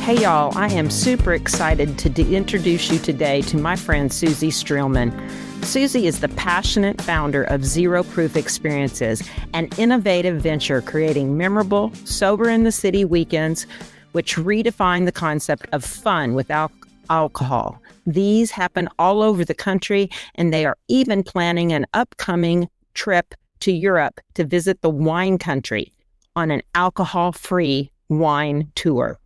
Hey y'all, I am super excited to introduce you today to my friend Susie Streelman. Susie is the passionate founder of Zero Proof Experiences, an innovative venture creating memorable, sober in the city weekends, which redefine the concept of fun without alcohol. These happen all over the country, and they are even planning an upcoming trip to Europe to visit the wine country on an alcohol-free wine tour.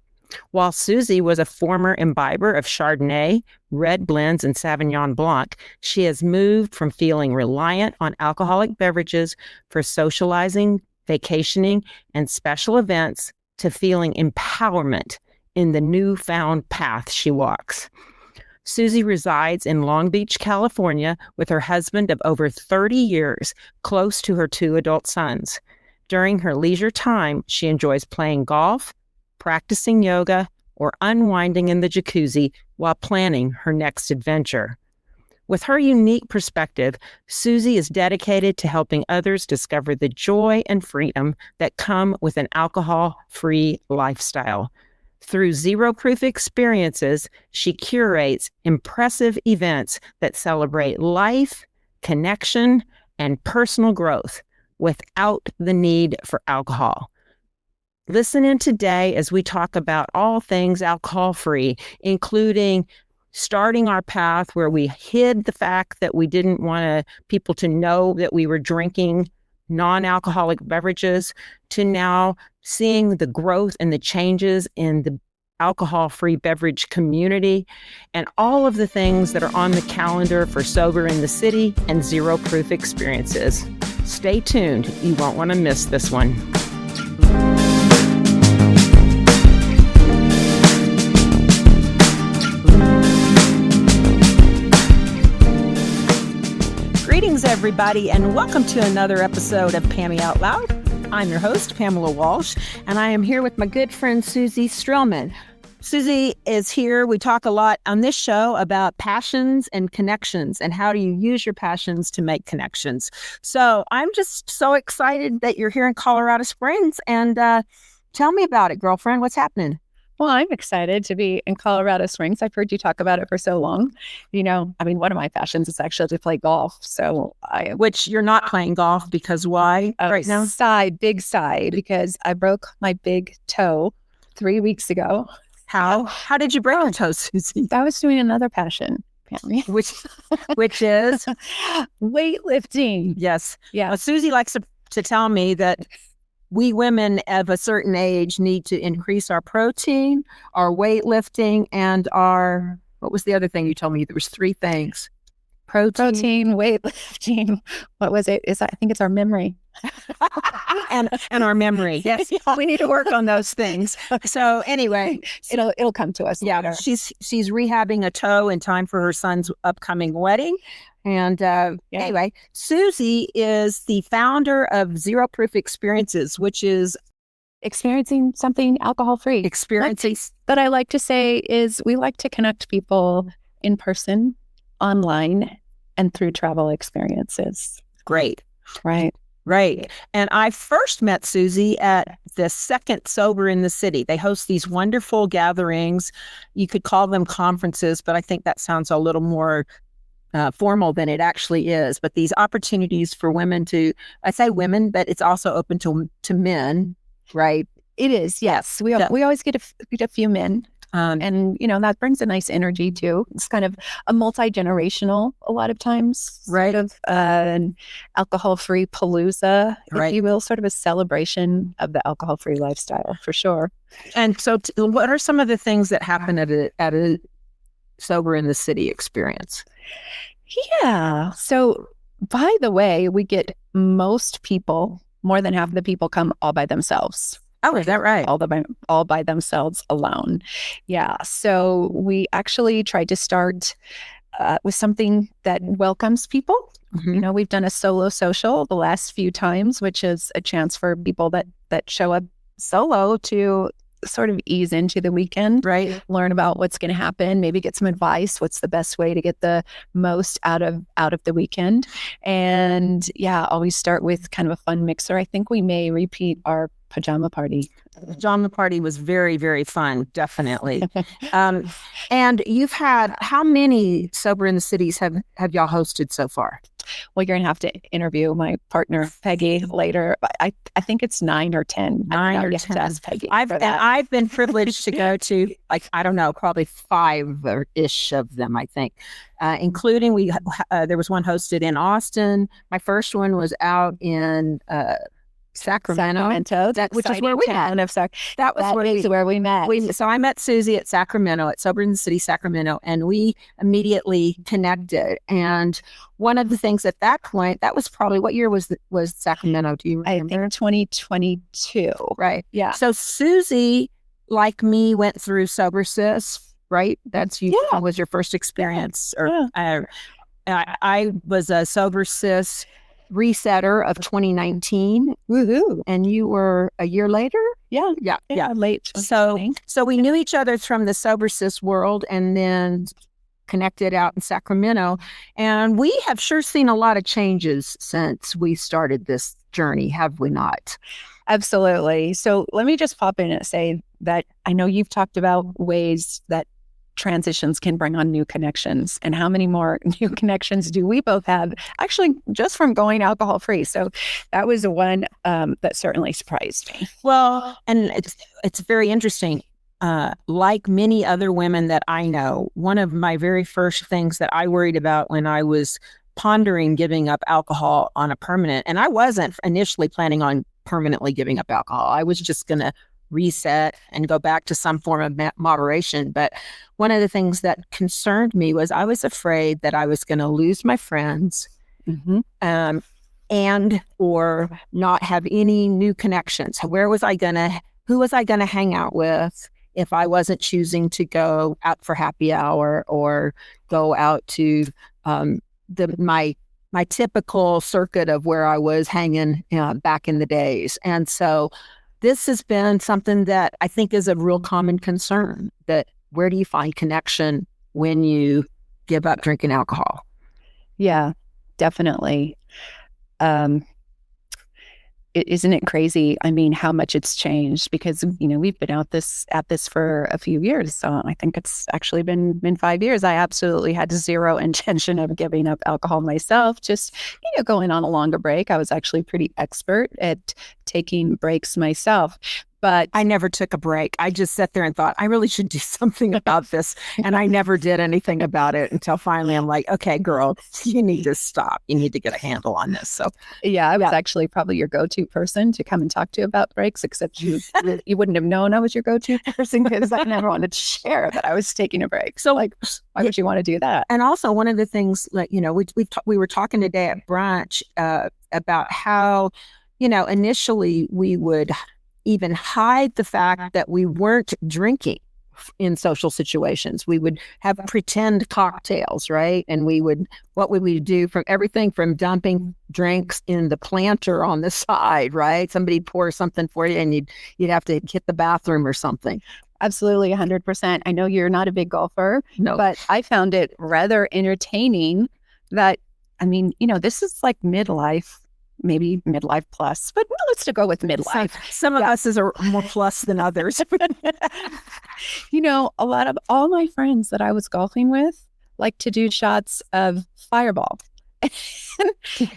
While Susie was a former imbiber of Chardonnay, red blends, and Sauvignon Blanc, she has moved from feeling reliant on alcoholic beverages for socializing, vacationing, and special events to feeling empowerment in the newfound path she walks. Susie resides in Long Beach, California, with her husband of over 30 years, close to her 2 adult sons. During her leisure time, she enjoys playing golf, practicing yoga, or unwinding in the jacuzzi while planning her next adventure. With her unique perspective, Susie is dedicated to helping others discover the joy and freedom that come with an alcohol-free lifestyle. Through Zero Proof Experiences, she curates impressive events that celebrate life, connection, and personal growth without the need for alcohol. Listen in today as we talk about all things alcohol-free, including starting our path where we hid the fact that we didn't want people to know that we were drinking non-alcoholic beverages, to now seeing the growth and the changes in the alcohol-free beverage community, and all of the things that are on the calendar for Sober in the City and Zero Proof Experiences. Stay tuned. You won't want to miss this one. Greetings, everybody, and welcome to another episode of Pammy Out Loud. I'm your host, Pamela Walsh, and I am here with my good friend, Susie Streelman. Susie is here. We talk a lot on this show about passions and connections and how do you use your passions to make connections. So I'm just so excited that you're here in Colorado Springs, and tell me about it, girlfriend. What's happening? Well, I'm excited to be in Colorado Springs. I've heard you talk about it for so long. One of my passions is actually to play golf. Which you're not playing golf because why right now? Big side, because I broke my big toe 3 weeks ago. How did you break your toe, Susie? I was doing another passion, Pammy. Which is? Weightlifting. Yes. Yeah. Well, Susie likes to tell me that we women of a certain age need to increase our protein, our weightlifting, and what was the other thing you told me? There was 3 things. Protein, weightlifting. What was it? I think it's our memory. and our memory. Yes. Yeah. We need to work on those things. So anyway, it'll come to us. Yeah. Later. She's rehabbing a toe in time for her son's upcoming wedding. And Anyway, Susie is the founder of Zero Proof Experiences, which is experiencing something alcohol-free. Experiencing that I like to say is we like to connect people in person, online, and through travel experiences. Great. Right. And I first met Susie at the second Sober in the City. They host these wonderful gatherings. You could call them conferences, but I think that sounds a little more formal than it actually is. But these opportunities for women I say women, but it's also open to men, right? It is, yes. We always get a few men. And that brings a nice energy too. It's kind of a multi-generational, a lot of times, right? Of an alcohol-free palooza, right. If you will, sort of a celebration of the alcohol-free lifestyle, for sure. And so, what are some of the things that happen at a Sober in the City experience? Yeah. So, by the way, we get most people, more than half of the people, come all by themselves. Oh, is that right? All by themselves alone. Yeah. So we actually tried to start with something that welcomes people. Mm-hmm. We've done a solo social the last few times, which is a chance for people that show up solo to sort of ease into the weekend, right? Learn about what's going to happen, maybe get some advice. What's the best way to get the most out of the weekend? And yeah, always start with kind of a fun mixer. I think we may repeat our pajama party. The pajama party was very, very fun, definitely. And you've had, how many Sober in the Cities have y'all hosted so far? Well, you're going to have to interview my partner, Peggy, later. I think it's 9 or 10. 9 or 10. To ask Peggy I've been privileged to go to, like, I don't know, probably 5-ish of them, I think, including there was one hosted in Austin. My first one was out in Sacramento, which is where we met. That was where we met. So I met Susie at Sacramento, at Sober in the City, Sacramento, and we immediately connected. And one of the things at that point, that was probably, what year was Sacramento? Do you remember? I think 2022. Right. Yeah. So Susie, like me, went through Sober Sis, right? That's you. Yeah. Was your first experience? Yeah. Or I was a Sober Sis resetter of 2019. Woohoo. And you were a year later? Yeah. Late. So we knew each other from the Sober Sis world, and then connected out in Sacramento. And we have sure seen a lot of changes since we started this journey, have we not? Absolutely. So let me just pop in and say that I know you've talked about ways that transitions can bring on new connections, and how many more new connections do we both have, actually, just from going alcohol free. So that was the one that certainly surprised me. Well, and it's very interesting. Like many other women that I know, one of my very first things that I worried about when I was pondering giving up alcohol on a permanent, and I wasn't initially planning on permanently giving up alcohol. I was just going to reset and go back to some form of moderation. But one of the things that concerned me was I was afraid that I was going to lose my friends, and or not have any new connections. Who was I going to hang out with if I wasn't choosing to go out for happy hour or go out to my typical circuit of where I was hanging back in the days. And so this has been something that I think is a real common concern, that where do you find connection when you give up drinking alcohol? Yeah, definitely. Isn't it crazy? I mean, how much it's changed, because, we've been at this for a few years. So I think it's actually been 5 years. I absolutely had zero intention of giving up alcohol myself, just, going on a longer break. I was actually pretty expert at taking breaks myself. But I never took a break. I just sat there and thought, I really should do something about this. And I never did anything about it until finally I'm like, okay, girl, you need to stop. You need to get a handle on this. So yeah, I was actually probably your go-to person to come and talk to about breaks, except you wouldn't have known I was your go-to person, because I never wanted to share that I was taking a break. So why would you want to do that? And also one of the things, like, we were talking today at brunch about how, initially we would even hide the fact that we weren't drinking in social situations. We would have pretend cocktails, right? And what would we do? From everything from dumping drinks in the planter on the side, right? Somebody pour something for you and you'd have to hit the bathroom or something. Absolutely, 100%. I know you're not a big golfer, but I found it rather entertaining that, this is like midlife, maybe midlife plus, but let's go with midlife. Some of us are more plus than others. A lot of all my friends that I was golfing with like to do shots of Fireball.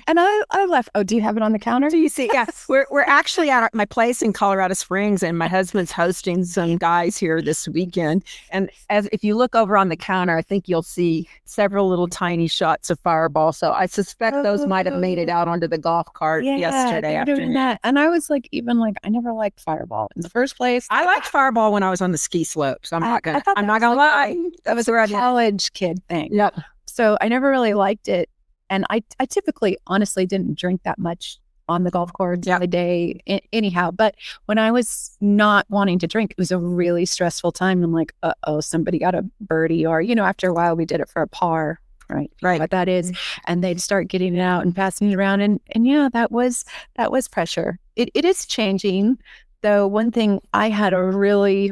And I left. Oh, do you have it on the counter? Do you see? Yeah, we're actually at my place in Colorado Springs, and my husband's hosting some guys here this weekend. And if you look over on the counter, I think you'll see several little tiny shots of Fireball. So I suspect those might have made it out onto the golf cart yesterday afternoon. That. And I was like, I never liked Fireball in the first place. I liked Fireball when I was on the ski slopes. I'm not gonna lie. That was a college kid thing. Yep. So I never really liked it. And I typically, honestly, didn't drink that much on the golf course the day anyhow. But when I was not wanting to drink, it was a really stressful time. I'm like, somebody got a birdie, or, after a while we did it for a par, right? Right. What that is. And they'd start getting it out and passing it around. And yeah, that was pressure. It is changing, though. One thing, I had a really,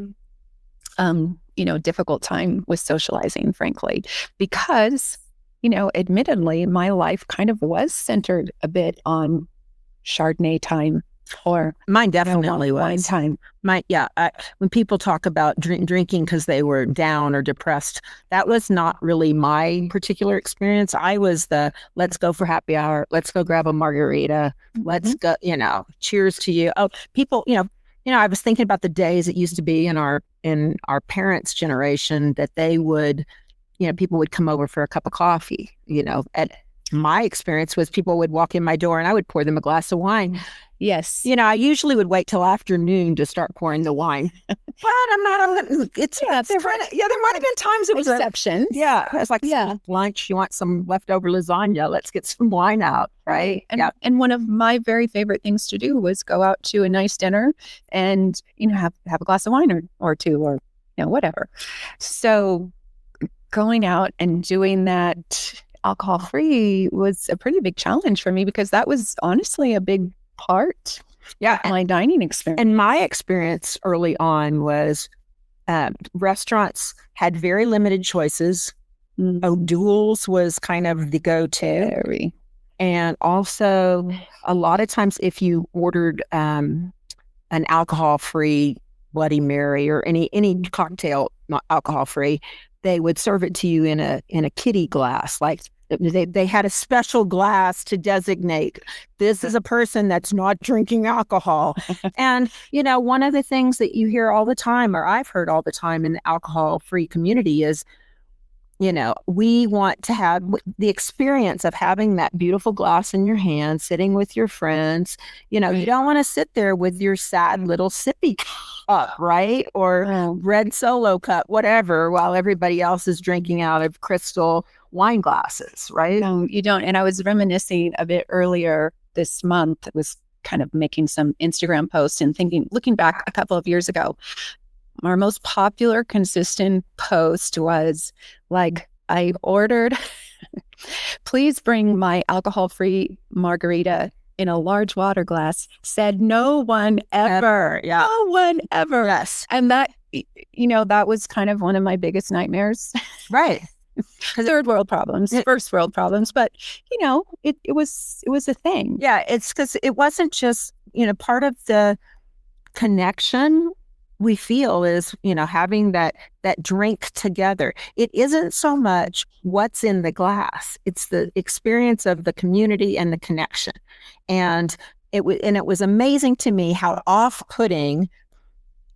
difficult time with socializing, frankly, because admittedly, my life kind of was centered a bit on Chardonnay time Or mine definitely wine was. time. When people talk about drinking because they were down or depressed, that was not really my particular experience. I was let's go for happy hour. Let's go grab a margarita. Let's go, cheers to you. Oh, people, I was thinking about the days it used to be in our parents' generation that they would, people would come over for a cup of coffee, at my experience was people would walk in my door and I would pour them a glass of wine. Yes. I usually would wait till afternoon to start pouring the wine. But there might have been times it was exceptions. It's like lunch, you want some leftover lasagna, let's get some wine out, right? And one of my very favorite things to do was go out to a nice dinner and, have a glass of wine or two or, whatever. So going out and doing that alcohol-free was a pretty big challenge for me because that was honestly a big part of my dining experience. And my experience early on was restaurants had very limited choices. O'Doul's was kind of the go-to. And also a lot of times if you ordered an alcohol-free Bloody Mary or any cocktail not alcohol-free, they would serve it to you in a kiddie glass. Like they had a special glass to designate this is a person that's not drinking alcohol. And, one of the things that you hear all the time, or I've heard all the time in the alcohol-free community is, we want to have the experience of having that beautiful glass in your hand, sitting with your friends. You don't want to sit there with your sad little sippy cup, right? Or red Solo cup, whatever, while everybody else is drinking out of crystal wine glasses, right? No, you don't. And I was reminiscing a bit earlier this month. It was kind of making some Instagram posts and looking back a couple of years ago, our most popular consistent post was like, I ordered, please bring my alcohol-free margarita in a large water glass. Said no one ever. No one ever. Yes. And that, that was kind of one of my biggest nightmares. Right. Third world problems, first world problems, but it was a thing. Yeah, it's because it wasn't just part of the connection we feel is having that drink together. It isn't so much what's in the glass; it's the experience of the community and the connection. And it was amazing to me how off-putting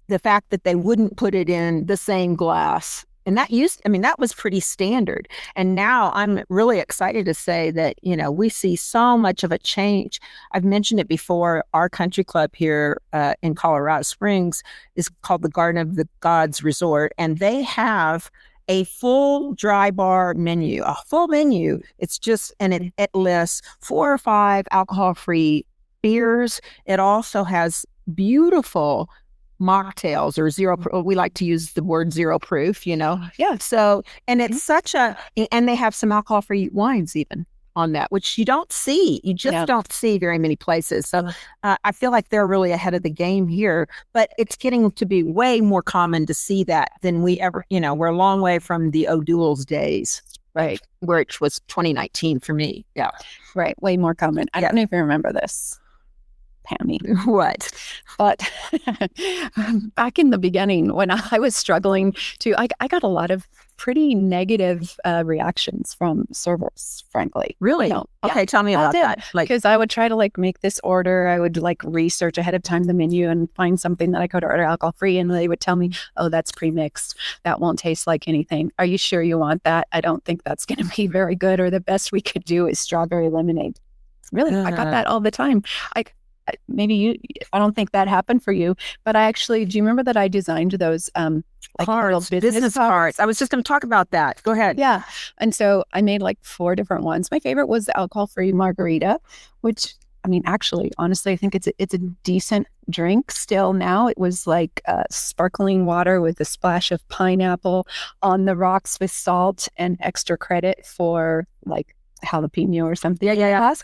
the fact that they wouldn't put it in the same glass. And that was pretty standard. And now I'm really excited to say that, we see so much of a change. I've mentioned it before. Our country club here in Colorado Springs is called the Garden of the Gods Resort. And they have a full dry bar menu, a full menu. It's just, and it lists 4 or 5 alcohol-free beers. It also has beautiful mocktails or zero. We like to use the word zero proof, Yeah. So, and it's and they have some alcohol-free wines even on that, which you don't see. You just don't see very many places. So I feel like they're really ahead of the game here, but it's getting to be way more common to see that than we ever, we're a long way from the O'Doul's days. Right. Which was 2019 for me. Yeah. Right. Way more common. I don't even remember this. Pammy. What? But back in the beginning, when I was struggling I got a lot of pretty negative reactions from servers, frankly. Really? Okay, tell me about that. Because I would try to make this order. I would research ahead of time the menu and find something that I could order alcohol-free. And they would tell me, oh, that's pre-mixed. That won't taste like anything. Are you sure you want that? I don't think that's going to be very good. Or the best we could do is strawberry lemonade. Really? I got that all the time. I don't think that happened for you, but do you remember that I designed those cards, business cards? I was just going to talk about that. Go ahead. Yeah. And so I made 4 different ones. My favorite was the alcohol-free margarita, which, actually, honestly, I think it's a decent drink still now. It was sparkling water with a splash of pineapple on the rocks with salt and extra credit for jalapeno or something. Yeah.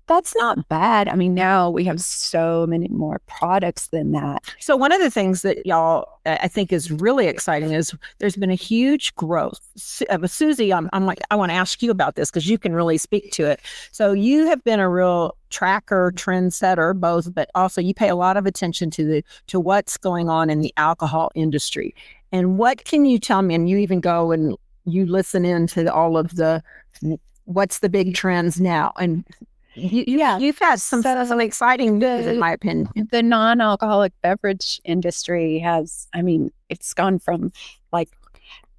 That's not bad. I mean, now we have so many more products than that. So one of the things that y'all I think is really exciting is there's been a huge growth. Susie, I'm like, I want to ask you about this because you can really speak to it. So you have been a real tracker, trendsetter, both, but also you pay a lot of attention to what's going on in the alcohol industry. And what can you tell me? And you even go and you listen into all of the what's the big trends now and. You've had some exciting news, in my opinion. The non-alcoholic beverage industry has, I mean, it's gone from like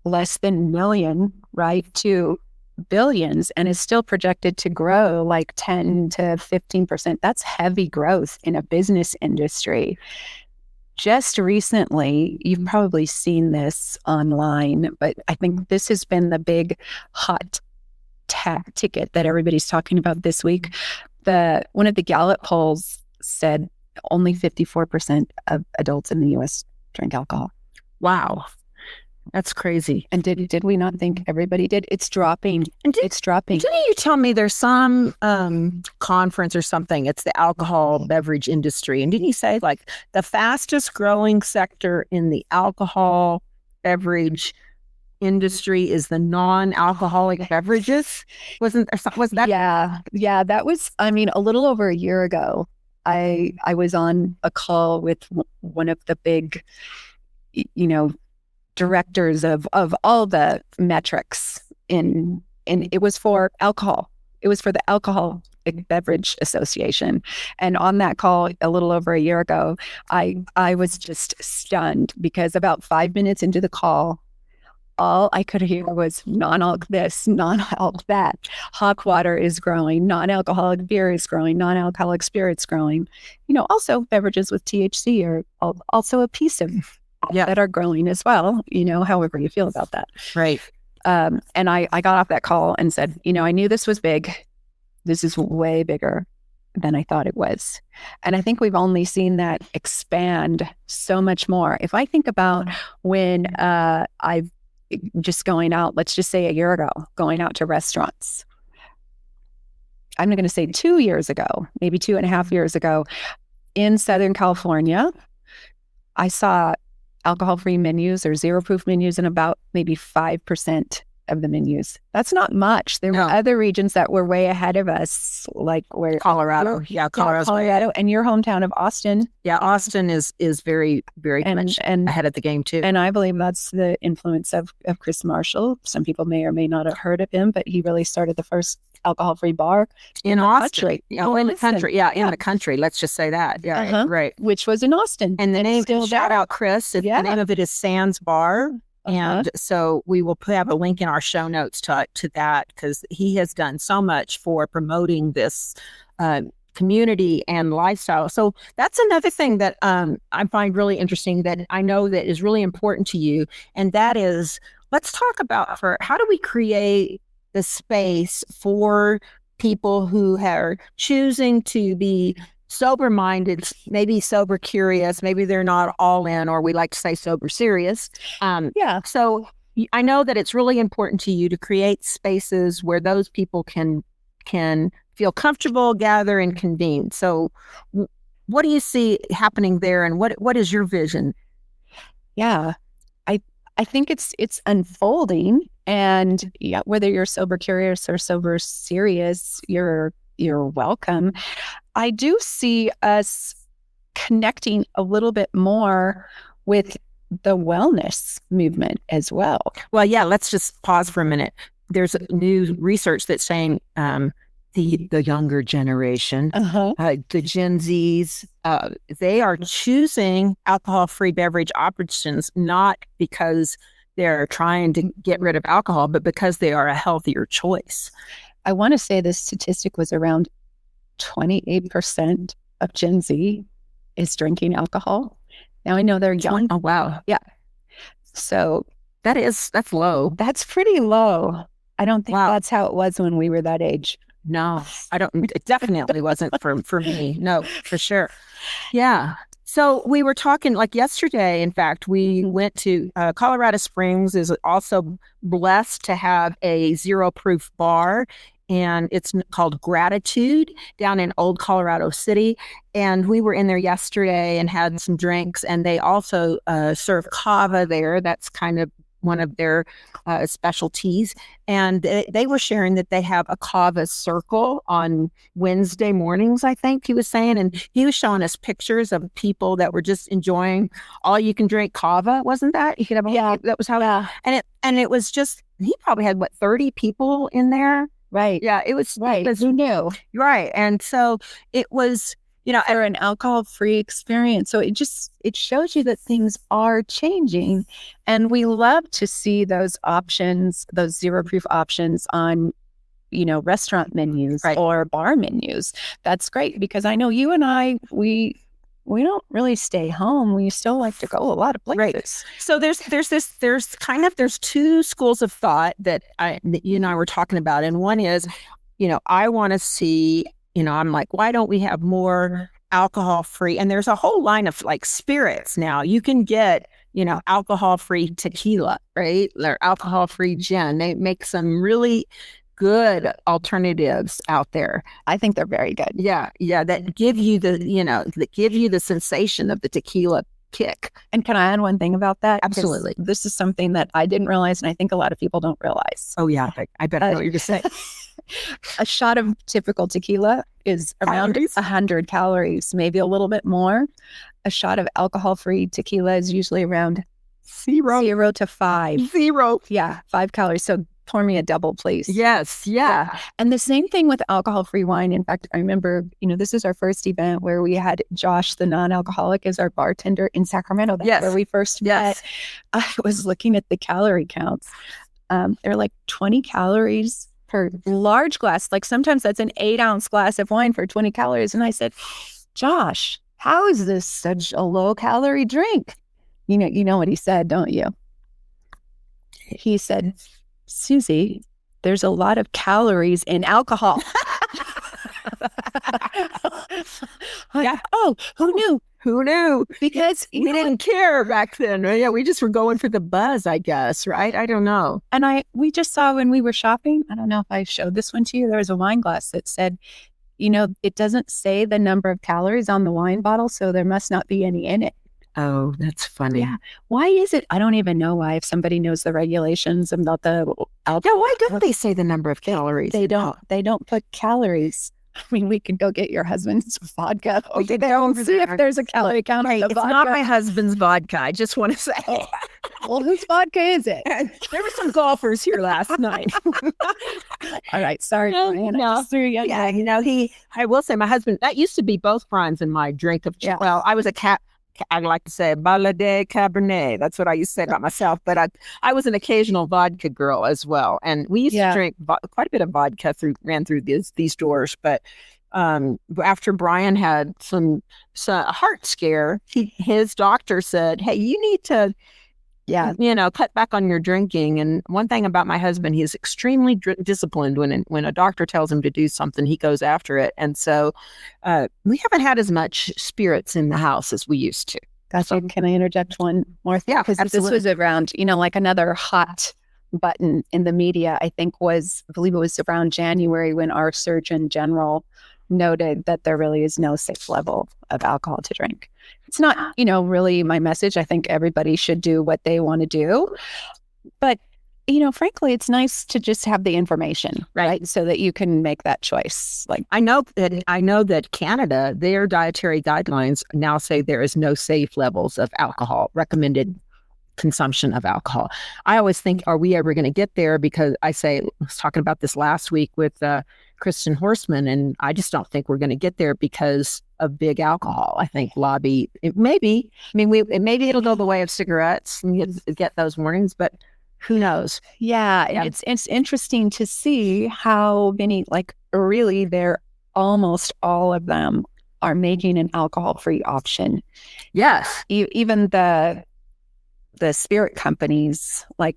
less than million, right, to billions, and is still projected to grow like 10 to 15%. That's heavy growth in a business industry. Just recently, you've probably seen this online, but I think this has been the big hot ticket that everybody's talking about this week. One of the Gallup polls said only 54% of adults in the U.S. drink alcohol. Wow, that's crazy. And did we not think everybody did? It's dropping. It's dropping. Didn't you tell me there's some conference or something? It's the alcohol beverage industry, and didn't you say like the fastest growing sector in the alcohol beverage industry is the non-alcoholic beverages? Was that? Yeah, that was, I mean, a little over a year ago. I was on a call with one of the big, directors of all the metrics in it was for alcohol. It was for the Alcohol Beverage Association. And on that call a little over a year ago, I was just stunned because about 5 minutes into the call, all I could hear was non-alc this, non-alc that. Hot water is growing, non-alcoholic beer is growing, non-alcoholic spirits growing. Also beverages with THC are also a piece of that are growing as well, however you feel about that. Right. And I got off that call and said, I knew this was big. This is way bigger than I thought it was. And I think we've only seen that expand so much more. If I think about when I've just going out, let's just say a year ago, going out to restaurants. I'm going to say 2 years ago, maybe 2.5 years ago, in Southern California, I saw alcohol-free menus or zero-proof menus in about maybe 5% of the menus. That's not much. There were other regions that were way ahead of us, like where Colorado. Colorado, and your hometown of Austin. Yeah, Austin is very, very much ahead of the game too. And I believe that's the influence of Chris Marshall. Some people may or may not have heard of him, but he really started the first alcohol-free bar in Austin. In the country. In the country. Let's just say that. Yeah, right. Which was in Austin. And the name, shout out Chris. The name of it is Sands Bar. And so we will have a link in our show notes to that because he has done so much for promoting this community and lifestyle. So that's another thing that I find really interesting that I know that is really important to you. And that is, let's talk about how do we create the space for people who are choosing to be sober-minded, maybe sober curious, maybe they're not all in, or we like to say sober serious. So I know that it's really important to you to create spaces where those people can feel comfortable, gather, and convene. So what do you see happening there, and what is your vision? Yeah, I think it's unfolding, and whether you're sober curious or sober serious, you're welcome. I do see us connecting a little bit more with the wellness movement as well. Well, yeah, let's just pause for a minute. There's new research that's saying the younger generation, the Gen Zs, they are choosing alcohol-free beverage options not because they're trying to get rid of alcohol, but because they are a healthier choice. I want to say this statistic was around 28% of Gen Z is drinking alcohol. Now I know they're young. Oh, wow. Yeah. So that's low. That's pretty low. I don't think that's how it was when we were that age. No, I don't. It definitely wasn't for me. No, for sure. Yeah. So we were talking like yesterday. In fact, we went to Colorado Springs is also blessed to have a zero proof bar. and it's called Gratitude down in Old Colorado City. And we were in there yesterday and had some drinks, and they also serve kava there. That's kind of one of their specialties. And they were sharing that they have a kava circle on Wednesday mornings, I think he was saying. And he was showing us pictures of people that were just enjoying all you can drink kava. Wasn't that? You could have that was how. Yeah. And it was just, he probably had 30 people in there. Right. Yeah, it was right. Who knew? Right. And so it was, for an alcohol-free experience. So it shows you that things are changing. And we love to see those options, those zero-proof options on, restaurant menus or bar menus. That's great, because I know you and I, we don't really stay home. We still like to go a lot of places. Right. So there's two schools of thought that you and I were talking about. And one is, I want to see, I'm like, why don't we have more alcohol-free? And there's a whole line of spirits now. You can get, alcohol-free tequila, right? Or alcohol-free gin. They make some really good alternatives out there. I think they're very good. Yeah. That give you the sensation of the tequila kick. And can I add one thing about that? Absolutely. This is something that I didn't realize, and I think a lot of people don't realize. Oh yeah, I bet I know what you're gonna say. A shot of typical tequila is around 100 calories, maybe a little bit more. A shot of alcohol-free tequila is usually around 0 to 5. 0. Yeah, 5 calories. So pour me a double, please. Yes, yeah. And the same thing with alcohol-free wine. In fact, I remember, this is our first event where we had Josh, the non-alcoholic, as our bartender in Sacramento. That's where we first met. I was looking at the calorie counts. They're like 20 calories per large glass. Like sometimes that's an 8-ounce glass of wine for 20 calories. And I said, Josh, how is this such a low-calorie drink? You know what he said, don't you? He said, Susie, there's a lot of calories in alcohol. Yeah. Oh, who knew? Who knew? Because we didn't care back then. Yeah, we just were going for the buzz, I guess, right? I don't know. And we just saw when we were shopping, I don't know if I showed this one to you, there was a wine glass that said, it doesn't say the number of calories on the wine bottle, so there must not be any in it. Oh, that's funny. Yeah. Why is it? I don't even know why. If somebody knows the regulations about the alcohol. Yeah, why don't they say the number of calories? They don't put calories. I mean, we can go get your husband's vodka. Okay, don't see if there's a calorie count. Right. It's not my husband's vodka. I just want to say. Oh. Well, whose vodka is it? There were some golfers here last night. All right. Sorry, Brian. No. Yeah, I will say my husband, that used to be both Brian's and my drink of, well, I was I like to say Balade Cabernet. That's what I used to say about myself. But I was an occasional vodka girl as well. And we used to drink quite a bit of vodka ran through these doors. But after Brian had a heart scare, his doctor said, hey, you need to cut back on your drinking. And one thing about my husband, he's extremely disciplined. When a doctor tells him to do something, he goes after it. And so we haven't had as much spirits in the house as we used to. Gotcha. Can I interject one more thing? Yeah, because this was around, like another hot button in the media, I believe it was around January when our Surgeon General noted that there really is no safe level of alcohol to drink. It's not, really my message. I think everybody should do what they want to do. But, frankly, it's nice to just have the information, right? So that you can make that choice. Like I know that Canada, their dietary guidelines now say there is no safe levels of alcohol, recommended consumption of alcohol. I always think, are we ever going to get there? Because I was talking about this last week with Kristen Horseman, and I just don't think we're going to get there because of big alcohol. I think maybe it'll go the way of cigarettes and get those warnings, but who knows? Yeah. It's interesting to see how many, really they're almost all of them are making an alcohol-free option. Yes. Even the spirit companies like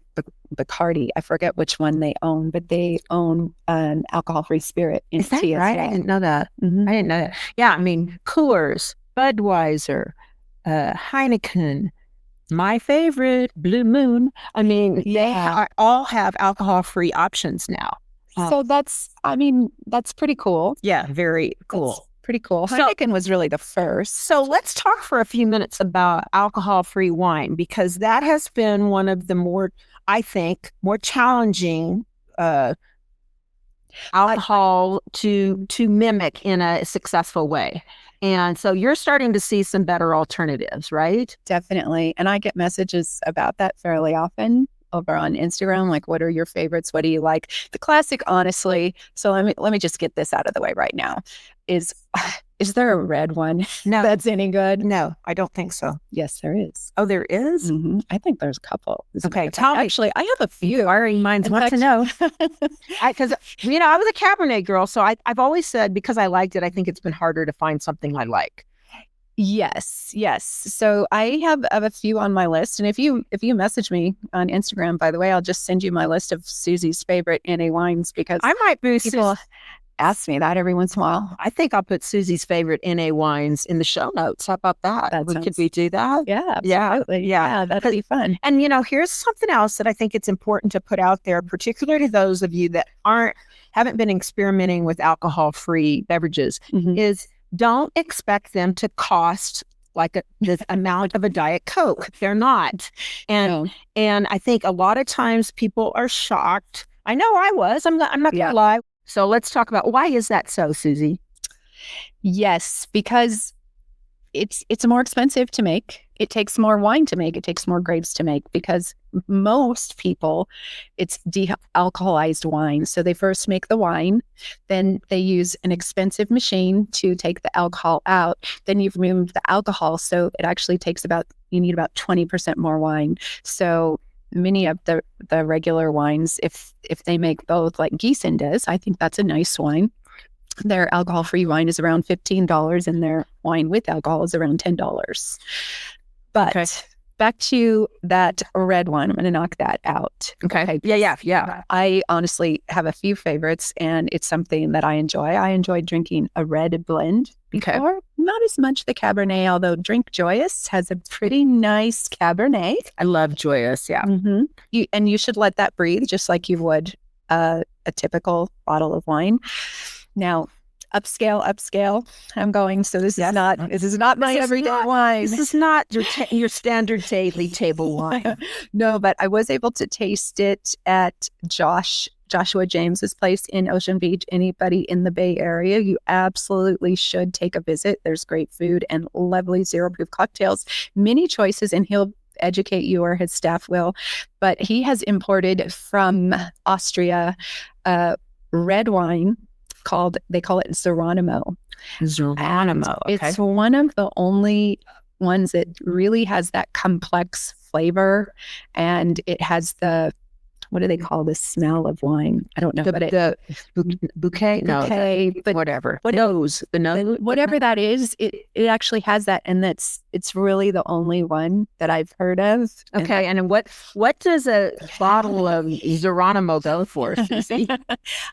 Bacardi, I forget which one they own, but they own an alcohol-free spirit in TSA. Right? I didn't know that. Mm-hmm. I didn't know that. Yeah, I mean, Coors, Budweiser, Heineken, my favorite, Blue Moon. I mean, they all have alcohol-free options now. So that's pretty cool. Yeah, very cool. That's pretty cool. So- Heineken was really the first. So let's talk for a few minutes about alcohol-free wine, because that has been one of the more, I think, more challenging alcohol to mimic in a successful way. And so you're starting to see some better alternatives, right? Definitely. And I get messages about that fairly often over on Instagram, like, what are your favorites? What do you like? The classic, honestly. So let me just get this out of the way right now. Is there a red one No. that's any good? No, I don't think so. Yes, there is. Oh, there is? I think there's a couple. Okay, tell me. Actually, I have a few. Inquiring minds In want to fact- know. Because, I was a Cabernet girl, so I've always said, because I liked it, I think it's been harder to find something I like. Yes. So I have a few on my list, and if you message me on Instagram, by the way, I'll just send you my list of Susie's favorite NA wines, because I might boost people ask me that every once in a while. I think I'll put Susie's favorite NA wines in the show notes. How about that? Could we do that? Yeah, Yeah, absolutely. Yeah, that'd be fun. And here's something else that I think it's important to put out there, particularly to those of you that haven't been experimenting with alcohol-free beverages, is don't expect them to cost like the amount of a Diet Coke. They're not. And I think a lot of times people are shocked. I know I was. I'm not gonna lie. So let's talk about, why is that so, Susie? Yes, because it's more expensive to make. It takes more wine to make. It takes more grapes to make, because most people, it's de-alcoholized wine. So they first make the wine, then they use an expensive machine to take the alcohol out. Then you've removed the alcohol. So it actually takes you need about 20% more wine. So many of the regular wines, if they make both, like Gießen does, I think that's a nice wine. Their alcohol-free wine is around $15, and their wine with alcohol is around $10. But back to that red one, I'm going to knock that out. Okay. Yeah. I honestly have a few favorites, and it's something that I enjoy. I enjoy drinking a red blend before. Not as much the Cabernet, although Drink Joyous has a pretty nice Cabernet. I love Joyous, yeah. You should let that breathe, just like you would a typical bottle of wine. Now, upscale. I'm going. So this is not my everyday wine. This is not your standard daily table wine. No, but I was able to taste it at Joshua James's place in Ocean Beach. Anybody in the Bay Area, you absolutely should take a visit. There's great food and lovely zero-proof cocktails. Many choices, and he'll educate you, or his staff will. But he has imported from Austria red wine they call it Geronimo. Geronimo. Okay. It's one of the only ones that really has that complex flavor, and it has what do they call this smell of wine? I don't know. The bouquet? No. Bouquet, but whatever. The nose. Whatever that is, it actually has that, and it's really the only one that I've heard of. Okay, and what does a bottle of Geronimo go for, Susie?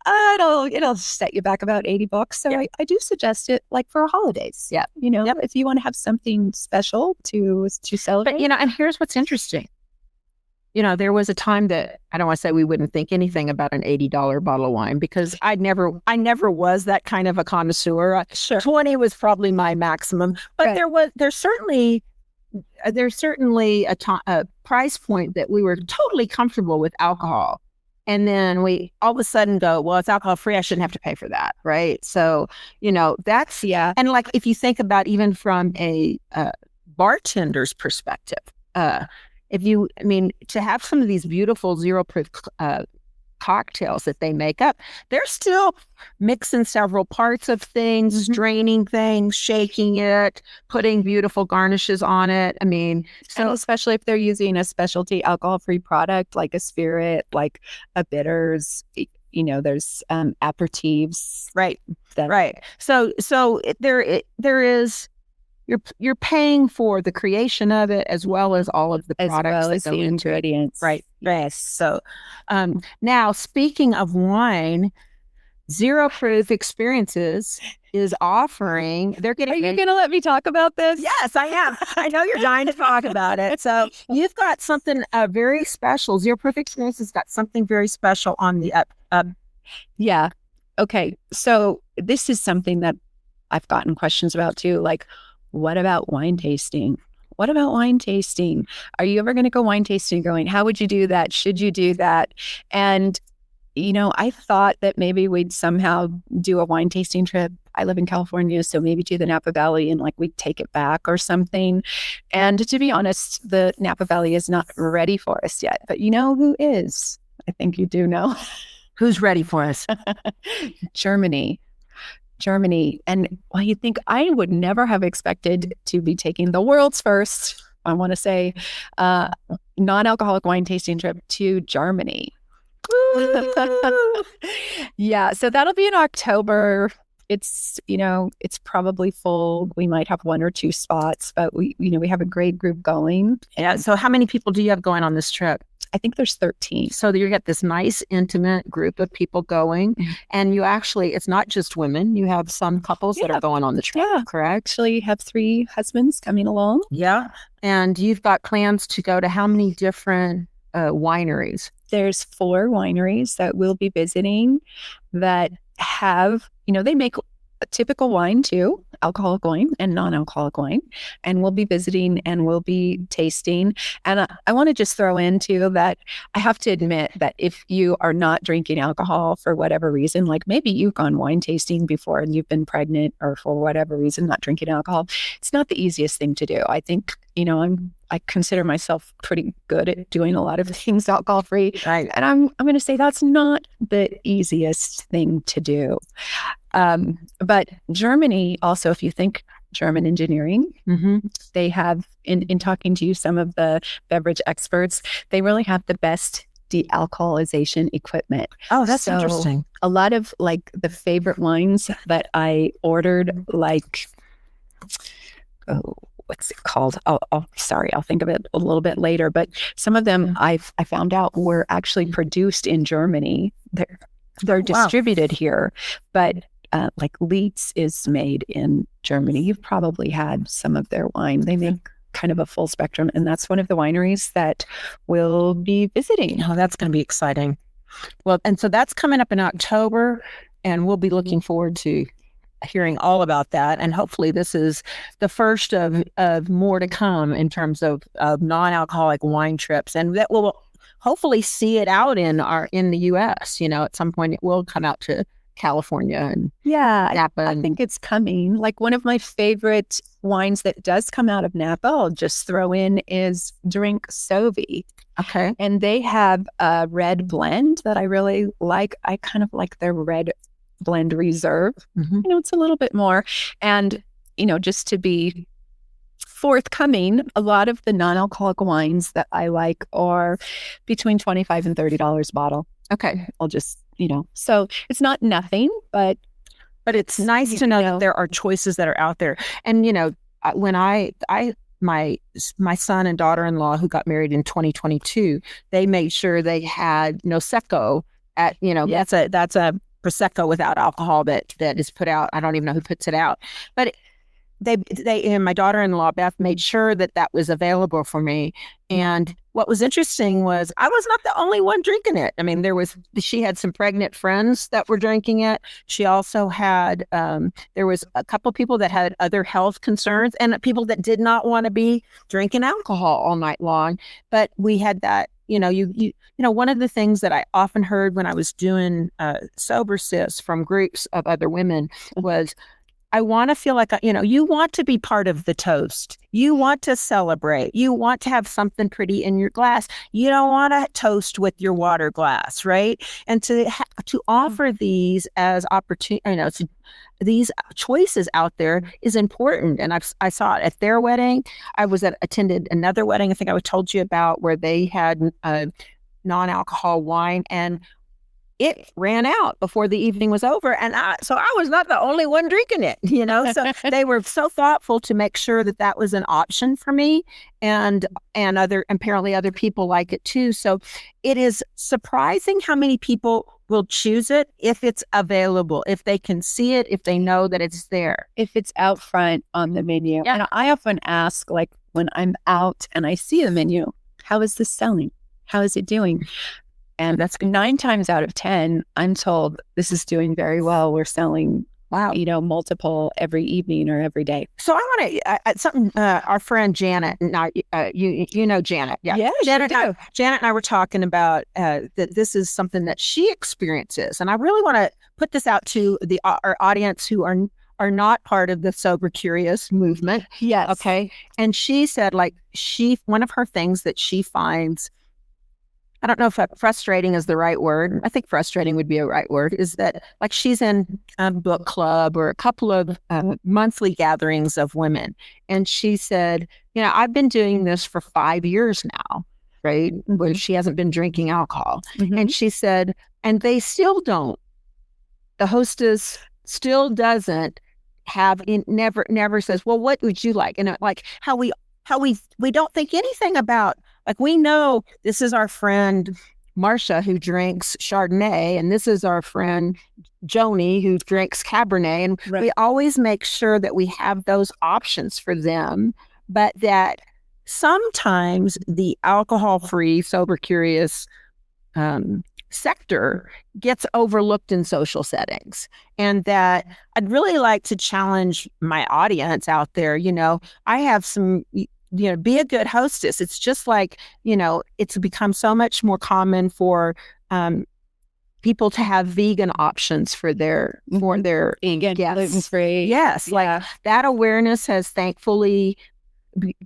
It'll set you back about $80. So I do suggest it, like, for holidays. Yeah. If you want to have something special to celebrate. But and here's what's interesting. There was a time that I don't want to say we wouldn't think anything about an $80 bottle of wine, because I never was that kind of a connoisseur. Sure. 20 was probably my maximum, but Right. there's certainly a price point that we were totally comfortable with alcohol. And then we all of a sudden go, well, it's alcohol free, I shouldn't have to pay for that. Right. So, that's, and like, if you think about even from a bartender's perspective, to have some of these beautiful zero-proof cocktails that they make up, they're still mixing several parts of things, draining things, shaking it, putting beautiful garnishes on it. And especially if they're using a specialty alcohol-free product, like a spirit, like a bitters, there's aperitifs. Right. Right. So there is. You're paying for the creation of it, as well as all of the products that go the ingredients. Right. Yes. So now, speaking of wine, Zero Proof Experiences is offering. Are you going to let me talk about this? Yes, I am. I know you're dying to talk about it. So you've got something very special. Zero Proof Experiences has got something very special on the Yeah. Okay. So this is something that I've gotten questions about too. Like, what about wine tasting? What about wine tasting? Are you ever going to go wine tasting? Going, how would you do that? Should you do that? And, I thought that maybe we'd somehow do a wine tasting trip. I live in California, so maybe do the Napa Valley and we'd take it back or something. And to be honest, the Napa Valley is not ready for us yet. But you know who is? I think you do know. Who's ready for us? Germany. And you think I would never have expected to be taking the world's first, I want to say, non-alcoholic wine tasting trip to Germany. Yeah, so that'll be in October. It's probably full. We might have one or two spots, but we have a great group going. Yeah. So how many people do you have going on this trip? I think there's 13. So you get this nice, intimate group of people going. And you actually, it's not just women. You have some couples that are going on the trip, correct? Actually have 3 husbands coming along. Yeah. And you've got plans to go to how many different wineries? There's 4 wineries that we'll be visiting that have, they make a typical wine too, alcoholic wine and non-alcoholic wine. And we'll be visiting and we'll be tasting. And I want to just throw in too that I have to admit that if you are not drinking alcohol for whatever reason, like maybe you've gone wine tasting before and you've been pregnant or for whatever reason not drinking alcohol, it's not the easiest thing to do. I think, I consider myself pretty good at doing a lot of things alcohol free. Right. And I'm going to say that's not the easiest thing to do. But Germany also, if you think German engineering, they have, in talking to you, some of the beverage experts, they really have the best de-alcoholization equipment. Oh, that's interesting. A lot of the favorite wines that I ordered, what's it called? Sorry, I'll think of it a little bit later. But some of them I found out were actually produced in Germany. They're distributed here, but Leitz is made in Germany. You've probably had some of their wine. They make kind of a full spectrum, and that's one of the wineries that we'll be visiting. Oh, that's going to be exciting. Well, and so that's coming up in October, and we'll be looking forward to hearing all about that. And hopefully this is the first of more to come in terms of non-alcoholic wine trips, and that will hopefully see it out in the US. At some point it will come out to California and Napa. I think it's coming. One of my favorite wines that does come out of Napa, I'll just throw in, is Drink Sovi. Okay. And they have a red blend that I really like. I kind of like their red blend reserve. It's a little bit more. And, just to be forthcoming, a lot of the non-alcoholic wines that I like are between $25 and $30 a bottle. Okay. I'll just, so it's not nothing, but it's nice to know that there are choices that are out there. And, when my son and daughter-in-law who got married in 2022, they made sure they had Prosecco at, that's a Prosecco without alcohol that is put out. I don't even know who puts it out, but they and my daughter-in-law Beth made sure that was available for me. And what was interesting was I was not the only one drinking it. I mean, she had some pregnant friends that were drinking it. She also had there was a couple people that had other health concerns and people that did not want to be drinking alcohol all night long. But we had that. One of the things that I often heard when I was doing Sober Sis from groups of other women was, I want to feel like, you want to be part of the toast. You want to celebrate. You want to have something pretty in your glass. You don't want to toast with your water glass, right? And to offer these as opportunity, these choices out there is important. And I saw it at their wedding. I attended another wedding, I think I told you about, where they had non-alcohol wine, and it ran out before the evening was over. And so I was not the only one drinking it, so they were so thoughtful to make sure that was an option for me, and apparently other people like it too. So it is surprising how many people will choose it if it's available, if they can see it, if they know that it's there. If it's out front on the menu. Yeah. And I often ask, when I'm out and I see the menu, how is this selling? How is it doing? And that's 9 times out of 10, I'm told this is doing very well. We're selling, Wow. multiple every evening or every day. So I want to something. Our friend Janet, and you know Janet, yeah. Yeah, Janet and I were talking about that. This is something that she experiences, and I really want to put this out to our audience who are not part of the Sober Curious movement. Yes. Okay. And she said, like, one of her things that she finds, I don't know if frustrating is the right word. I think frustrating would be a right word, is that, like, she's in a book club or a couple of monthly gatherings of women. And she said, I've been doing this for 5 years now, right? Where she hasn't been drinking alcohol. And she said, and they still don't. The hostess still doesn't never says, well, what would you like? And like how we don't think anything about, like, we know this is our friend Marcia who drinks Chardonnay, and this is our friend Joni who drinks Cabernet. And we always make sure that we have those options for them, but that sometimes the alcohol-free, sober curious sector gets overlooked in social settings. And that I'd really like to challenge my audience out there. I have some, be a good hostess. It's just like, it's become so much more common for people to have vegan options for their vegan, gluten-free. Yes. Yeah. Like, that awareness has thankfully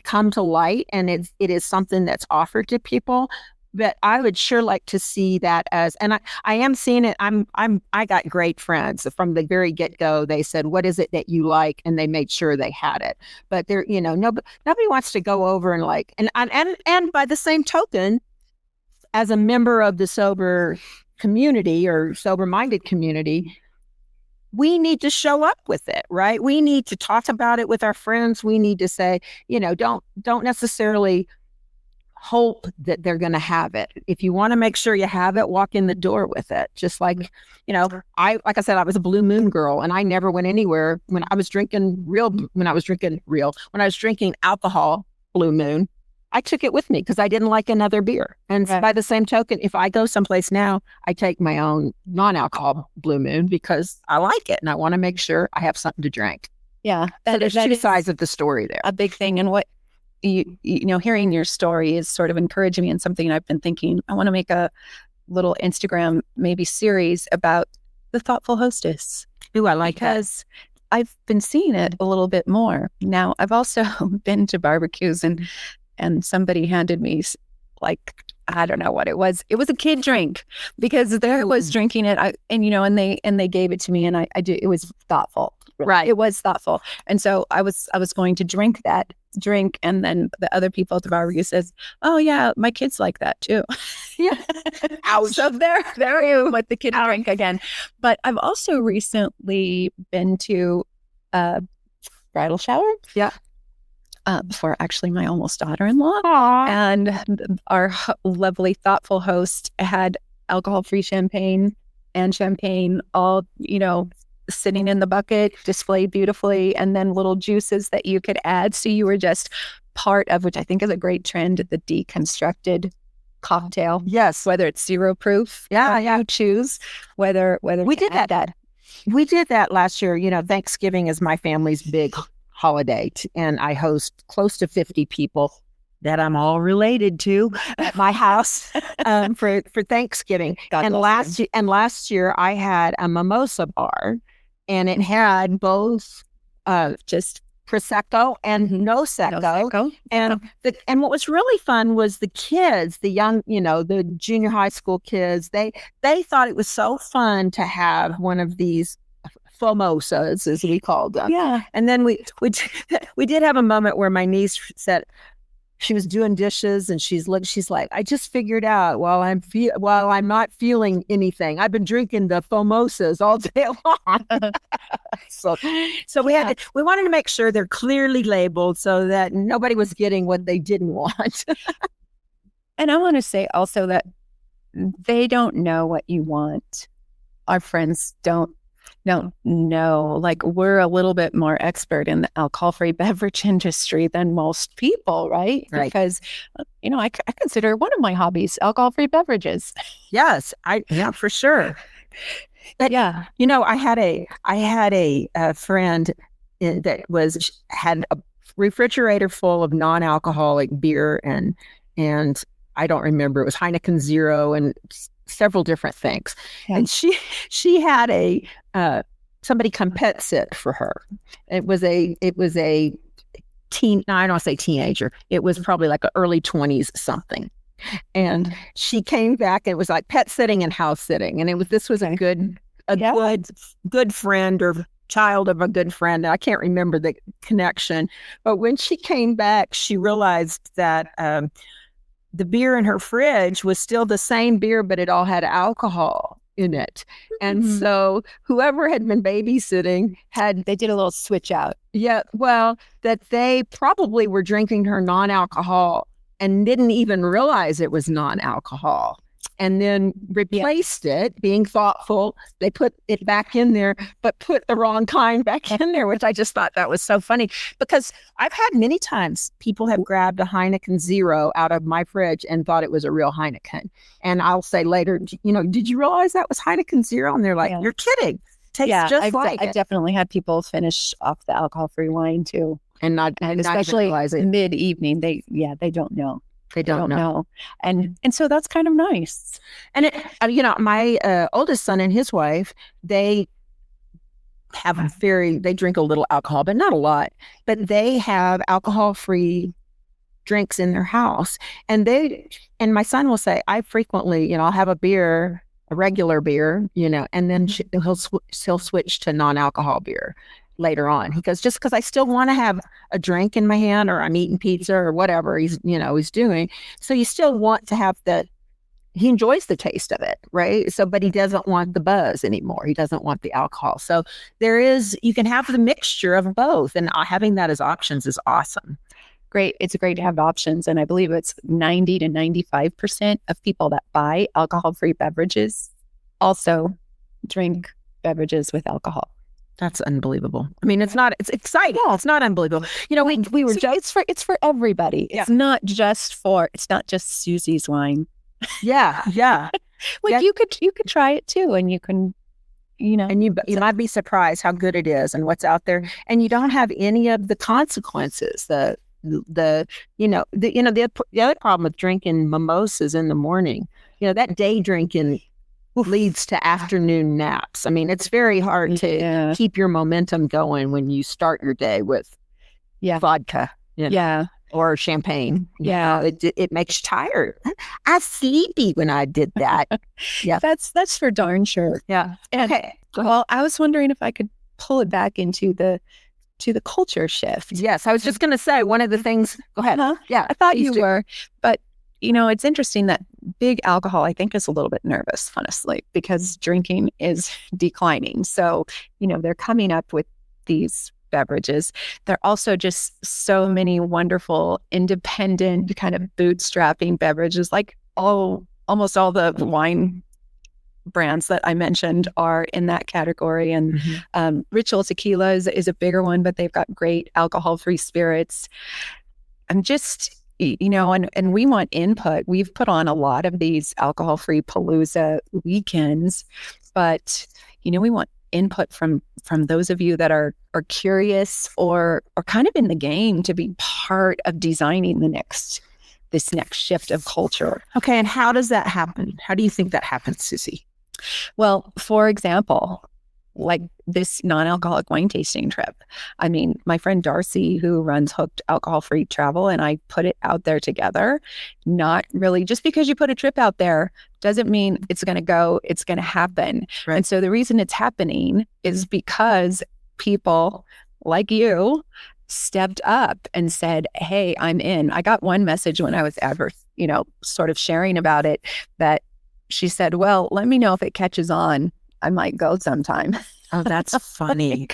come to light, and it is something that's offered to people. But I would sure like to see that and I am seeing it. I got great friends from the very get-go. They said, what is it that you like? And they made sure they had it. But they're, nobody wants to go over and like, and by the same token, as a member of the sober community or sober-minded community, we need to show up with it, right? We need to talk about it with our friends. We need to say, don't necessarily hope that they're going to have it. If you want to make sure you have it, walk in the door with it. Just like, like I said, I was a Blue Moon girl, and I never went anywhere when I was drinking alcohol, Blue Moon. I took it with me because I didn't like another beer. And by the same token, if I go someplace now, I take my own non-alcohol Blue Moon because I like it and I want to make sure I have something to drink. Yeah. So there's two sides of the story there. A big thing. And what hearing your story is sort of encouraging me, and something I've been thinking. I want to make a little Instagram maybe series about the thoughtful hostess. Ooh, I like that. Because I've been seeing it a little bit more. Now, I've also been to barbecues and somebody handed me, like, I don't know what it was. It was a kid drink because there was drinking it. And they gave it to me, and I did. It was thoughtful. Right. It was thoughtful. And so I was going to drink that drink, and then the other people at the barbecue says, oh yeah, my kids like that too. Yeah. Ouch. So there you let the kid drink again. But I've also recently been to a bridal shower. Yeah. For actually my almost daughter-in-law. Aww. And our lovely, thoughtful host had alcohol-free champagne and champagne all, sitting in the bucket, displayed beautifully, and then little juices that you could add. So you were just part of, which I think is a great trend, the deconstructed cocktail. Yes. Whether it's zero proof. Yeah. You choose whether we did that. We did that last year. Thanksgiving is my family's big holiday, and I host close to 50 people that I'm all related to at my house for Thanksgiving. And last year I had a mimosa bar, and it had both just Prosecco and no Secco. And what was really fun was the kids, the young, the junior high school kids. They thought it was so fun to have one of these famosas, as we called them. Yeah. And then we did have a moment where my niece said, she was doing dishes, and she's like, I just figured out while I'm not feeling anything, I've been drinking the famosas all day long. So we wanted to make sure they're clearly labeled so that nobody was getting what they didn't want. And I want to say also that they don't know what you want. Our friends don't. No, like we're a little bit more expert in the alcohol-free beverage industry than most people, right? Right. Because, I consider one of my hobbies alcohol-free beverages. Yes, yeah, for sure. But, Yeah. I had a friend that had a refrigerator full of non-alcoholic beer and I don't remember, it was Heineken Zero and several different things. Yeah. And she had somebody come pet sit for her. It was a teen, no, I don't want to say teenager. It was probably like an early 20s something. And she came back and it was like pet sitting and house sitting. And this was a good friend or child of a good friend. I can't remember the connection. But when she came back, she realized that the beer in her fridge was still the same beer, but it all had alcohol in it. And so whoever had been babysitting they did a little switch out. Yeah, well, that they probably were drinking her non-alcohol and didn't even realize it was non-alcohol, and then replaced it, being thoughtful. They put it back in there, but put the wrong kind back in there, which I just thought that was so funny, because I've had many times people have grabbed a Heineken Zero out of my fridge and thought it was a real Heineken. And I'll say later, did you realize that was Heineken Zero? And they're like, you're kidding. Tastes just like it. I've definitely had people finish off the alcohol-free wine too. And especially mid-evening, they don't know. They don't know. And so that's kind of nice. And my oldest son and his wife, they drink a little alcohol, but not a lot. But they have alcohol-free drinks in their house. And my son will say, I frequently, I'll have a regular beer, and then he'll switch to non-alcohol beer later on. He goes, just because I still want to have a drink in my hand, or I'm eating pizza or whatever he's doing. So you still want to have he enjoys the taste of it, right? So, but he doesn't want the buzz anymore. He doesn't want the alcohol. So you can have the mixture of both, and having that as options is awesome. Great. It's great to have options. And I believe it's 90 to 95% of people that buy alcohol-free beverages also drink beverages with alcohol. That's unbelievable. I mean, it's exciting. Yeah. It's not unbelievable. We were just, it's for everybody. Yeah. It's not just Susie's wine. Yeah. Yeah. You could try it too. And you can, and you might be surprised how good it is and what's out there. And you don't have any of the consequences. The other problem with drinking mimosas in the morning, that day drinking leads to afternoon naps. I mean, it's very hard to keep your momentum going when you start your day with vodka, or champagne. Yeah, it makes you tired. I was sleepy when I did that. Yeah, that's for darn sure. Yeah. Okay. Well, I was wondering if I could pull it back into the culture shift. Yes, I was just going to say one of the things. Go ahead. Yeah, I thought you were, but it's interesting that big alcohol, I think, is a little bit nervous, honestly, because drinking is declining. So, they're coming up with these beverages. There are also just so many wonderful, independent, kind of bootstrapping beverages, like almost all the wine brands that I mentioned are in that category. And Ritual Tequila is a bigger one, but they've got great alcohol-free spirits. I'm just... and we want input. We've put on a lot of these alcohol-free Palooza weekends, but, we want input from those of you that are curious or kind of in the game to be part of designing this next shift of culture. Okay, and how does that happen? How do you think that happens, Susie? Well, for example, like this non-alcoholic wine tasting trip. I mean, my friend Darcy, who runs Hooked Alcohol-Free Travel, and I put it out there together. Not really, just because you put a trip out there doesn't mean it's going to happen. Right. And so the reason it's happening is because people like you stepped up and said, hey, I'm in. I got one message when I was sort of sharing about it, that she said, well, let me know if it catches on. I might go sometime. Oh, that's funny.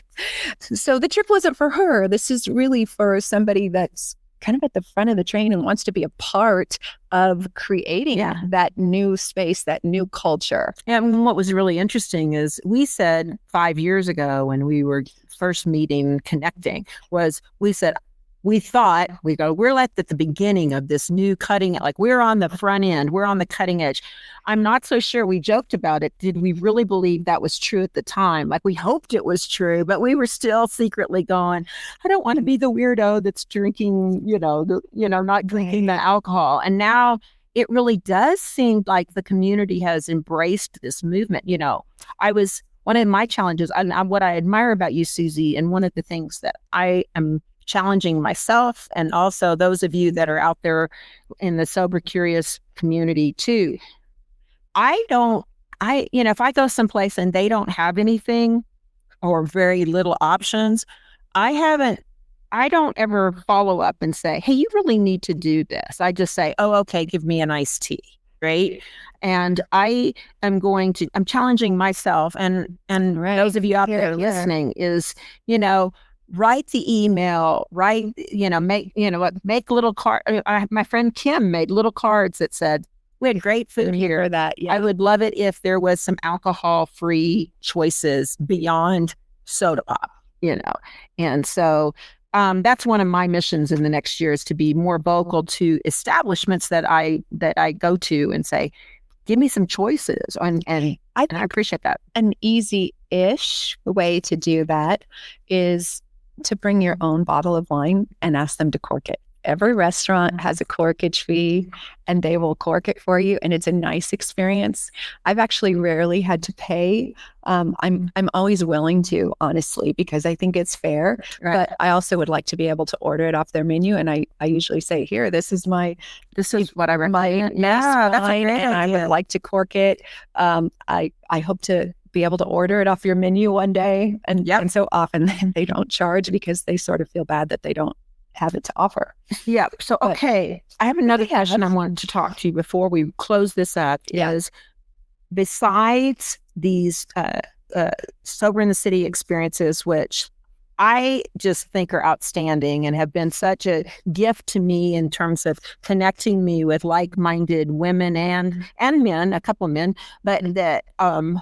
So the trip wasn't for her. This is really for somebody that's kind of at the front of the train and wants to be a part of creating that new space, that new culture. And what was really interesting is we said 5 years ago when we were first meeting, connecting, was we said, we're at the beginning of this new cutting, like we're on the front end, we're on the cutting edge. I'm not so sure. We joked about it. Did we really believe that was true at the time? Like we hoped it was true, but we were still secretly going, I don't want to be the weirdo that's drinking, not drinking the alcohol. And now it really does seem like the community has embraced this movement. One of my challenges, and what I admire about you, Susie, and one of the things that I am challenging myself and also those of you that are out there in the sober curious community too. If I go someplace and they don't have anything or very little options, I don't ever follow up and say, hey, you really need to do this. I just say, oh, okay, give me an iced tea. Right. And I'm challenging myself and those of you out there listening is, write the email, make little card. My friend Kim made little cards that said, we had great food here. I would love it if there was some alcohol-free choices beyond soda pop, And so that's one of my missions in the next year is to be more vocal to establishments that I go to and say, give me some choices. And I appreciate that. An easy-ish way to do that is to bring your own bottle of wine and ask them to cork it. Every restaurant has a corkage fee and they will cork it for you. And it's a nice experience. I've actually rarely had to pay. I'm always willing to, honestly, because I think it's fair. Right. But I also would like to be able to order it off their menu. And I usually say, here, this is what I recommend. That's a great and I would like to cork it. I hope to be able to order it off your menu one day. And so often they don't charge because they sort of feel bad that they don't have it to offer. Yeah. So, okay. I have another question I wanted to talk to you before we close this up is besides these Sober in the City experiences, which I just think are outstanding and have been such a gift to me in terms of connecting me with like-minded women and men, a couple of men, but that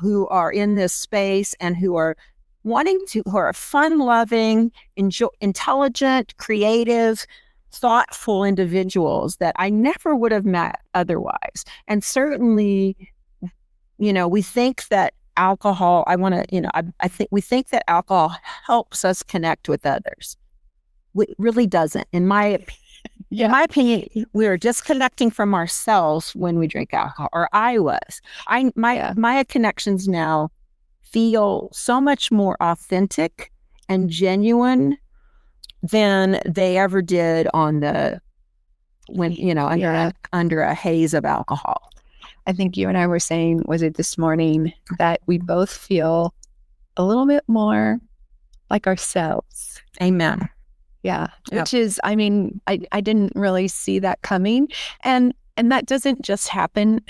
who are in this space and who are who are fun-loving, intelligent, creative, thoughtful individuals that I never would have met otherwise. And certainly, we think that alcohol, I think we think that alcohol helps us connect with others. It really doesn't. In my opinion, we are disconnecting from ourselves when we drink alcohol, or I was. My connections now feel so much more authentic and genuine than they ever did under a haze of alcohol. I think you and I were saying, was it this morning, that we both feel a little bit more like ourselves. Amen. Yeah. Yep. Which is, I didn't really see that coming. And that doesn't just happen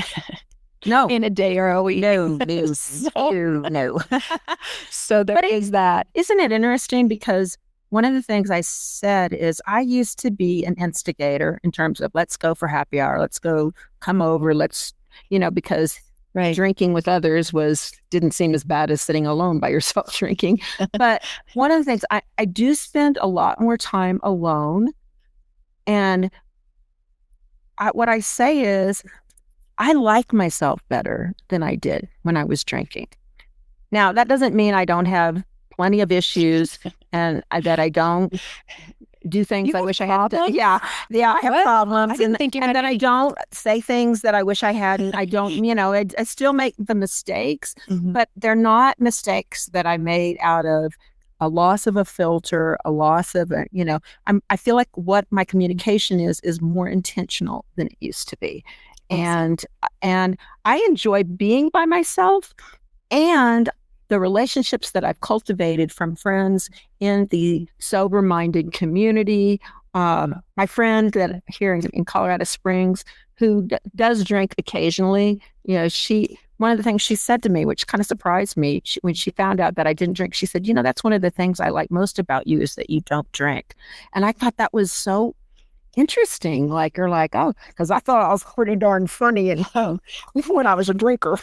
No. in a day or a week. No. So there is that. Isn't it interesting? Because one of the things I said is I used to be an instigator in terms of let's go for happy hour, let's go, come over, because drinking with others didn't seem as bad as sitting alone by yourself drinking. But one of the things, I do spend a lot more time alone. And what I say is, I like myself better than I did when I was drinking. Now, that doesn't mean I don't have plenty of issues and that I don't do things I wish I had to. Yeah, I have problems. And that I don't say things that I wish I hadn't. I don't, I still make the mistakes, but they're not mistakes that I made out of a loss of a filter, a loss of I feel like what my communication is more intentional than it used to be. And I enjoy being by myself, and the relationships that I've cultivated from friends in the sober-minded community. My friend that here in Colorado Springs, who does drink occasionally, one of the things she said to me, which kind of surprised me, when she found out that I didn't drink, she said, that's one of the things I like most about you is that you don't drink. And I thought that was so interesting. Like, you're like, oh, because I thought I was pretty darn funny and when I was a drinker.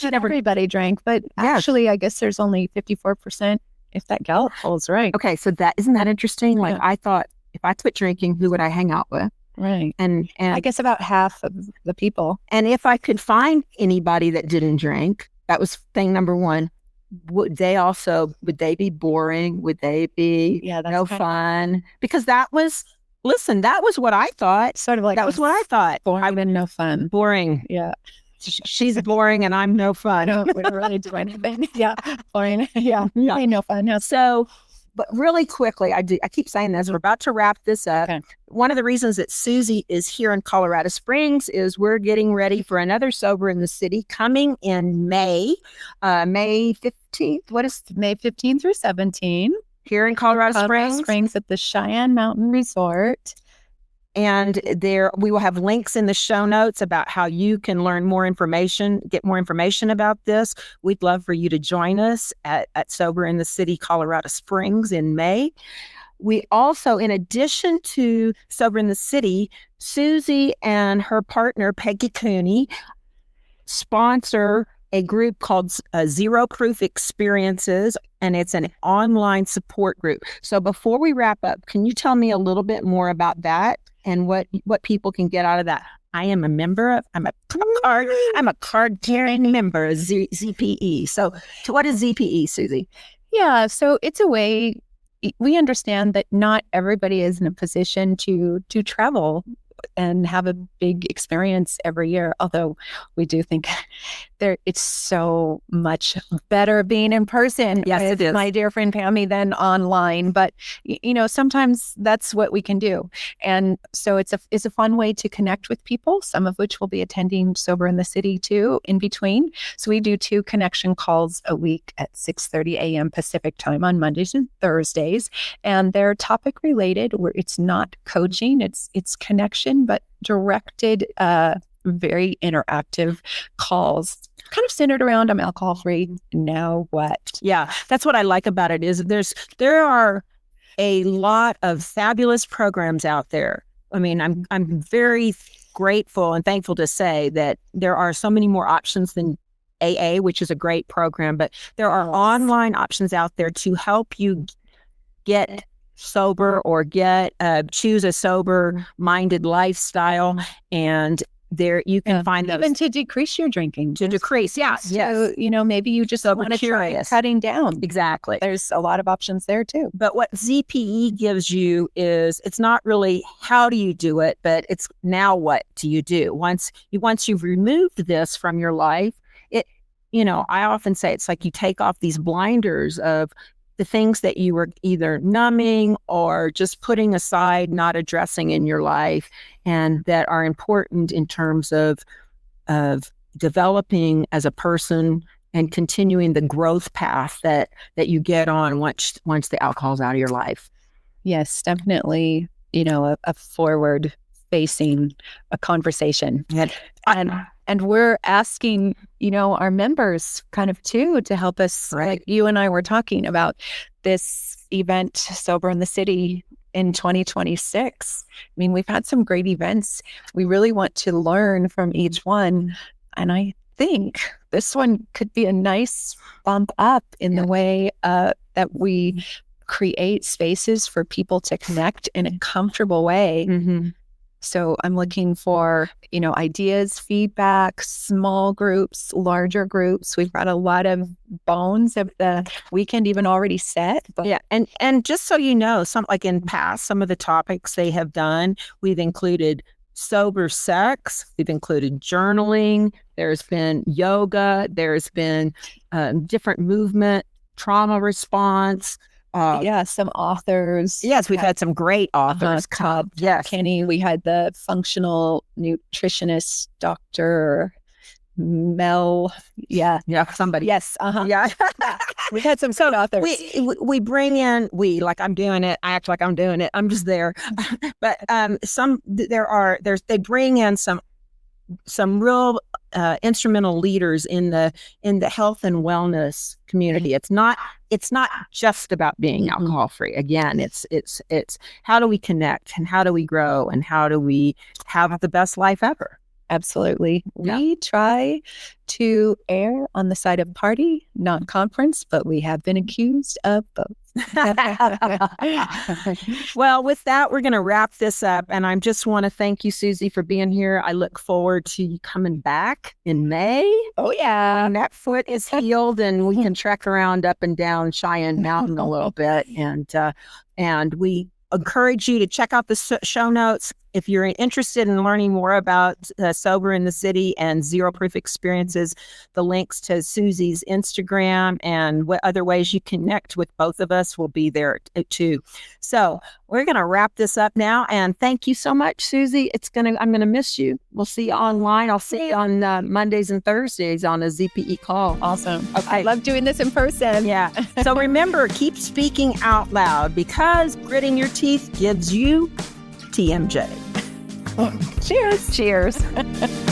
Everybody drank, but actually, I guess there's only 54%, if that gal holds right. Okay, so isn't that interesting? Like, I thought if I quit drinking, who would I hang out with? Right. And I guess about half of the people. And if I could find anybody that didn't drink, that was thing number one. Would they be boring? Would they be no fun? Because that was what I thought. Sort of like that was what I thought. Boring and no fun. Boring. Yeah. She's boring and I'm no fun. We don't really do anything. Yeah. Boring. Yeah. Ain't no fun. No. So, but really quickly, I keep saying this, we're about to wrap this up. Okay. One of the reasons that Susie is here in Colorado Springs is we're getting ready for another Sober in the City coming in May 15th. What is May 15th through 17th? Here in Colorado Springs at the Cheyenne Mountain Resort. And we will have links in the show notes about how you can learn more information, get more information about this. We'd love for you to join us at Sober in the City, Colorado Springs in May. We also, in addition to Sober in the City, Susie and her partner, Peggy Cooney, sponsor a group called Zero Proof Experiences, and it's an online support group. So before we wrap up, can you tell me a little bit more about that and what people can get out of that? I'm a card-carrying member of ZPE. So what is ZPE, Susie? Yeah, so it's a way, we understand that not everybody is in a position to travel and have a big experience every year. Although we do think it's so much better being in person. Yes, it is. My dear friend Pammy than online. But sometimes that's what we can do. And so it's a fun way to connect with people, some of which will be attending Sober in the City too in between. So we do 2 connection calls a week at 6:30 a.m. Pacific time on Mondays and Thursdays. And they're topic related, where it's not coaching, it's connection, but directed, very interactive calls, kind of centered around I'm alcohol free. Now what? Yeah, that's what I like about it is there are a lot of fabulous programs out there. I mean, I'm very grateful and thankful to say that there are so many more options than AA, which is a great program, but there are online options out there to help you get sober or choose a sober-minded lifestyle, and there you can find those. Even to decrease your drinking. To decrease, yeah. So, maybe you just want to try cutting down. Exactly. There's a lot of options there too. But what ZPE gives you is, it's not really how do you do it, but it's now what do you do? Once you've removed this from your life, I often say it's like you take off these blinders of the things that you were either numbing or just putting aside, not addressing in your life, and that are important in terms of developing as a person and continuing the growth path that you get on once the alcohol's out of your life. Yes, definitely. A forward facing a conversation. And we're asking, our members kind of too to help us, right. Like you and I were talking about this event, Sober in the City in 2026. I mean, we've had some great events. We really want to learn from each one. And I think this one could be a nice bump up in the way that we create spaces for people to connect in a comfortable way. Mm-hmm. So I'm looking for, ideas, feedback, small groups, larger groups. We've got a lot of bones of the weekend even already set. But yeah. And just so you know, some of the topics they have done, we've included sober sex, we've included journaling, there's been yoga, there's been different movement, trauma response. Some authors. Yes, we've had some great authors. Yes. Kenny, we had the functional nutritionist, Dr. Mel. Yeah. Yeah, somebody. Yes. Yeah. We had some good authors. We bring in, like I'm doing it. I act like I'm doing it. I'm just there. But they bring in some real instrumental leaders in the health and wellness community. It's not just about being alcohol free. Again, it's how do we connect and how do we grow and how do we have the best life ever? Absolutely. Yeah. We try to err on the side of party, not conference, but we have been accused of both. Well, with that, we're going to wrap this up. And I just want to thank you, Susie, for being here. I look forward to you coming back in May. Oh, yeah. When that foot is healed and we can trek around up and down Cheyenne Mountain a little bit. And we encourage you to check out the show notes. If you're interested in learning more about Sober in the City and Zero Proof experiences, the links to Susie's Instagram and what other ways you connect with both of us will be there too. So we're going to wrap this up now. And thank you so much, Susie. I'm going to miss you. We'll see you online. I'll see you on Mondays and Thursdays on a ZPE call. Awesome. Okay. I love doing this in person. Yeah. So remember, keep speaking out loud because gritting your teeth gives you TMJ. Cheers. Cheers.